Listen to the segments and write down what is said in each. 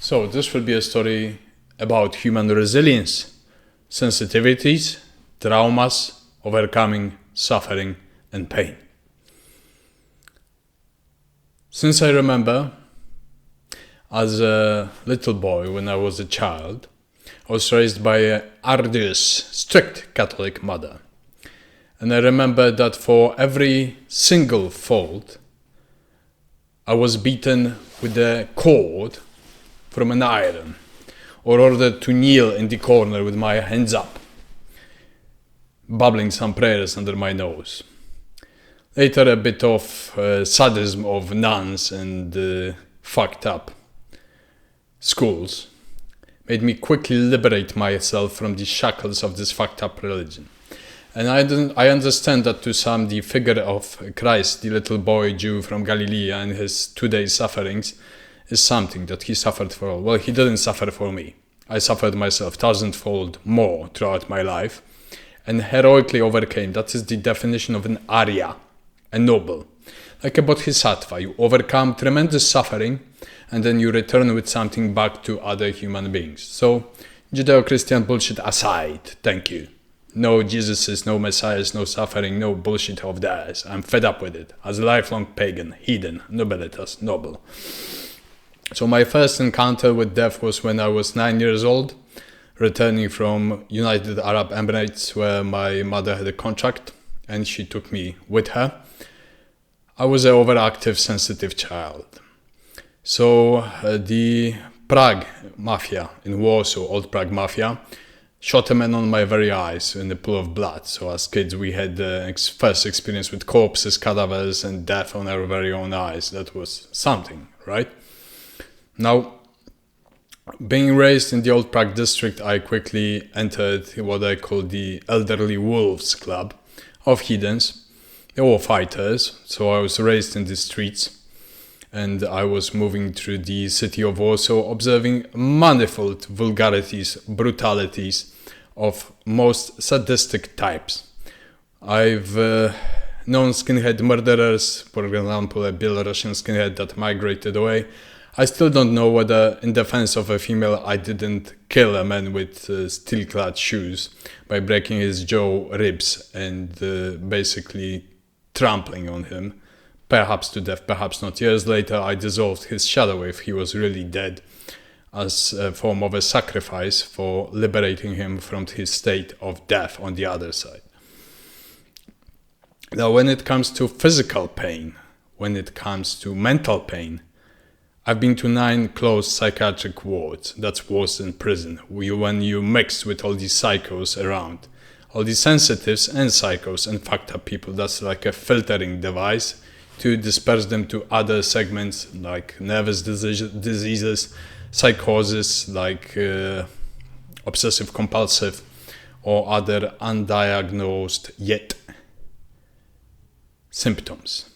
So this will be a story about human resilience, sensitivities, traumas, overcoming suffering and pain. Since I remember, as a little boy, when I was a child, I was raised by an arduous, strict Catholic mother. And I remember that for every single fault, I was beaten with a cord from an iron, or ordered to kneel in the corner with my hands up, babbling some prayers under my nose. Later, a bit of sadism of nuns and fucked up schools made me quickly liberate myself from the shackles of this fucked up religion. And I understand that to some the figure of Christ, the little boy Jew from Galilee and his 2-day sufferings, is something that he suffered for all. Well, he didn't suffer for me. I suffered myself 1,000-fold more throughout my life and heroically overcame. That is the definition of an Arya, a noble. Like a bodhisattva, you overcome tremendous suffering and then you return with something back to other human beings. So, Judeo-Christian bullshit aside, thank you. No Jesuses, no Messiahs, no suffering, no bullshit of theirs. I'm fed up with it. As a lifelong pagan, heathen, nobilitas, noble. So my first encounter with death was when I was 9 years old, returning from United Arab Emirates where my mother had a contract and she took me with her. I was an overactive, sensitive child. So the Prague Mafia in Warsaw, Old Prague Mafia, shot a man on my very eyes in a pool of blood. So as kids we had the first experience with corpses, cadavers and death on our very own eyes. That was something, right? Now, being raised in the Old Prague district, I quickly entered what I call the Elderly Wolves Club of heathens. They were fighters, so I was raised in the streets and I was moving through the city of Warsaw, observing manifold vulgarities, brutalities of most sadistic types. I've known skinhead murderers, for example, a Belarusian skinhead that migrated away. I still don't know whether, in defense of a female, I didn't kill a man with steel-clad shoes by breaking his jaw ribs and basically trampling on him, perhaps to death, perhaps not. Years later, I dissolved his shadow if he was really dead, as a form of a sacrifice for liberating him from his state of death on the other side. Now, when it comes to physical pain, when it comes to mental pain, I've been to 9 closed psychiatric wards. That's worse than prison. When you mix with all these psychos around, all these sensitives and psychos and fucked up people, that's like a filtering device to disperse them to other segments like nervous diseases, psychosis like obsessive compulsive or other undiagnosed yet symptoms.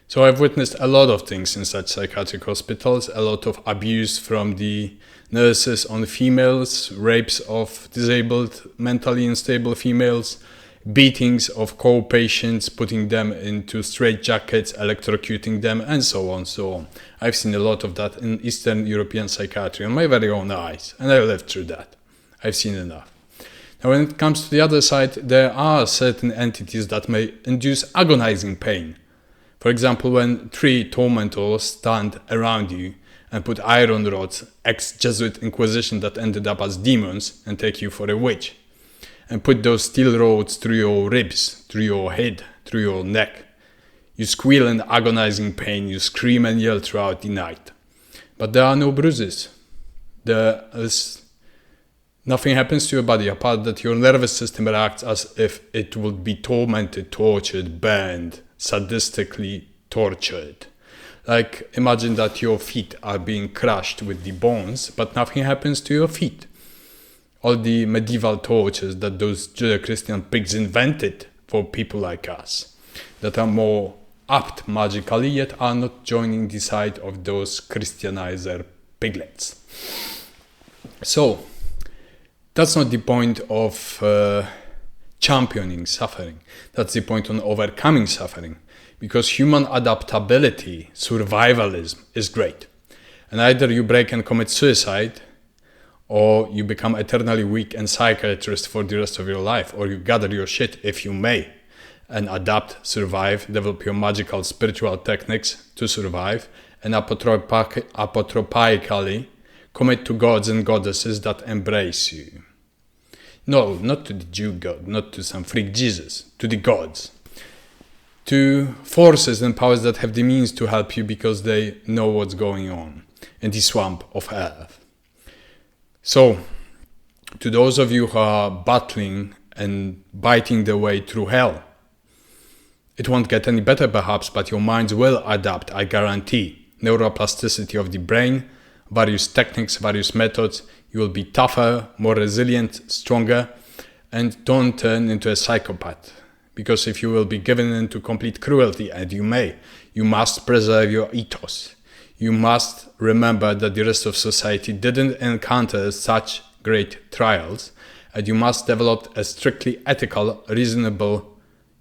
So I've witnessed a lot of things in such psychiatric hospitals, a lot of abuse from the nurses on females, rapes of disabled, mentally unstable females, beatings of co-patients, putting them into straitjackets, electrocuting them, and so on, so on. I've seen a lot of that in Eastern European psychiatry on my very own eyes, and I lived through that. I've seen enough. Now, when it comes to the other side, there are certain entities that may induce agonizing pain. For example, when 3 tormentors stand around you and put iron rods, ex-Jesuit Inquisition that ended up as demons, and take you for a witch, and put those steel rods through your ribs, through your head, through your neck. You squeal in agonizing pain, you scream and yell throughout the night. But there are no bruises. Nothing happens to your body apart that your nervous system reacts as if it would be tormented, tortured, burned, sadistically tortured. Like, imagine that your feet are being crushed with the bones, but nothing happens to your feet. All the medieval tortures that those Judeo-Christian pigs invented for people like us, that are more apt magically, yet are not joining the side of those Christianizer piglets. So, that's not the point of championing suffering. That's the point on overcoming suffering. Because human adaptability, survivalism, is great. And either you break and commit suicide, or you become eternally weak and psychiatrist for the rest of your life, or you gather your shit if you may, and adapt, survive, develop your magical spiritual techniques to survive, and apotropaically commit to gods and goddesses that embrace you. No, not to the Jew God, not to some freak Jesus, to the gods. To forces and powers that have the means to help you because they know what's going on in the swamp of earth. So, to those of you who are battling and biting their way through hell, it won't get any better perhaps, but your minds will adapt, I guarantee. Neuroplasticity of the brain, various techniques, various methods. You will be tougher, more resilient, stronger, and don't turn into a psychopath. Because if you will be given into complete cruelty, and you may, you must preserve your ethos. You must remember that the rest of society didn't encounter such great trials, and you must develop a strictly ethical, reasonable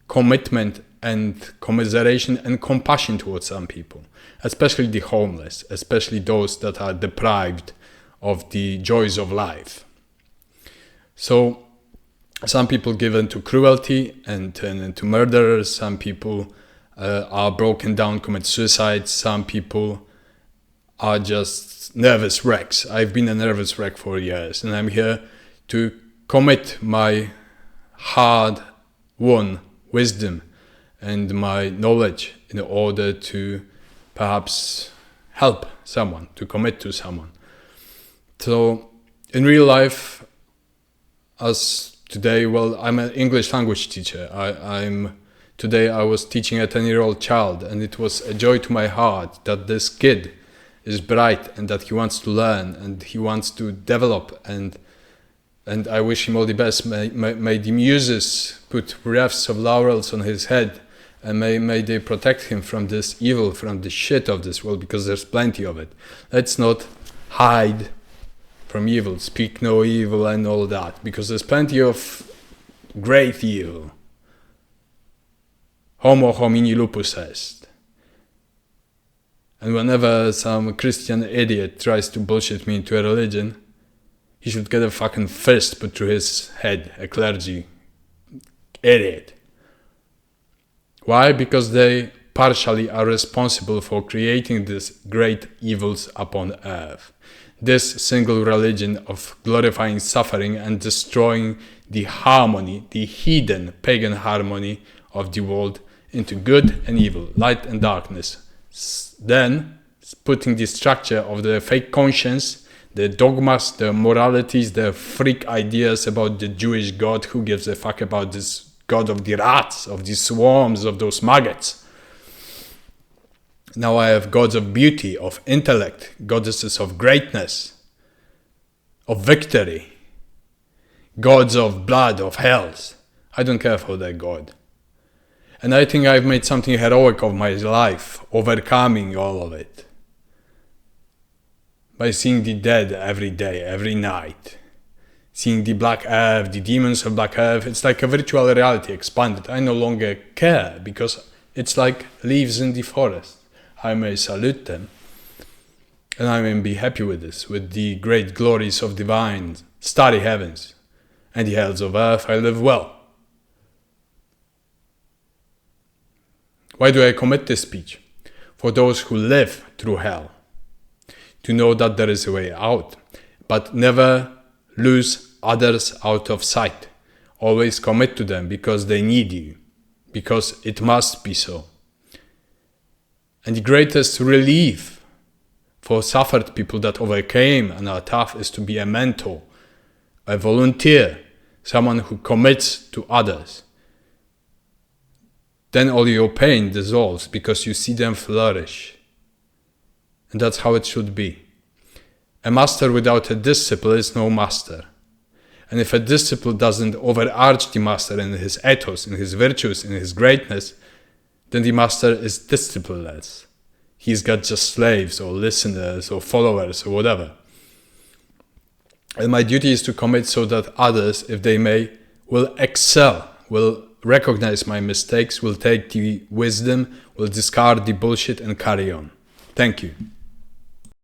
commitment and commiseration and compassion towards some people, especially the homeless, especially those that are deprived of the joys of life. So some people give in to cruelty and turn into murderers. Some people are broken down, commit suicide. Some people are just nervous wrecks. I've been a nervous wreck for years, and I'm here to commit my hard-won wisdom and my knowledge in order to perhaps help someone, to commit to someone. So in real life, as today, well, I'm an English language teacher. Today I was teaching a 10-year-old child, and it was a joy to my heart that this kid is bright and that he wants to learn and he wants to develop, and I wish him all the best. May the muses put wreaths of laurels on his head, and may they protect him from this evil, from the shit of this world, because there's plenty of it. Let's not hide from evil, speak no evil and all that, because there's plenty of great evil. Homo homini lupus est. And whenever some Christian idiot tries to bullshit me into a religion, he should get a fucking fist put through his head, a clergy idiot. Why? Because they partially are responsible for creating these great evils upon earth. This single religion of glorifying suffering and destroying the harmony, the hidden pagan harmony of the world into good and evil, light and darkness. Then putting the structure of the fake conscience, the dogmas, the moralities, the freak ideas about the Jewish God. Who gives a fuck about this God of the rats, of the swarms, of those maggots? Now I have gods of beauty, of intellect, goddesses of greatness, of victory, gods of blood, of hells. I don't care for that God. And I think I've made something heroic of my life, overcoming all of it. By seeing the dead every day, every night. Seeing the black earth, the demons of black earth. It's like a virtual reality expanded. I no longer care, because it's like leaves in the forest. I may salute them, and I may be happy with this, with the great glories of divine, starry heavens, and the hells of earth. I live well. Why do I commit this speech? For those who live through hell, to know that there is a way out, but never lose others out of sight. Always commit to them because they need you, because it must be so. And the greatest relief for suffered people that overcame and are tough is to be a mentor, a volunteer, someone who commits to others. Then all your pain dissolves because you see them flourish. And that's how it should be. A master without a disciple is no master. And if a disciple doesn't overarch the master in his ethos, in his virtues, in his greatness, then the master is discipleless. He's got just slaves or listeners or followers or whatever. And my duty is to commit so that others, if they may, will excel, will recognize my mistakes, will take the wisdom, will discard the bullshit and carry on. Thank you.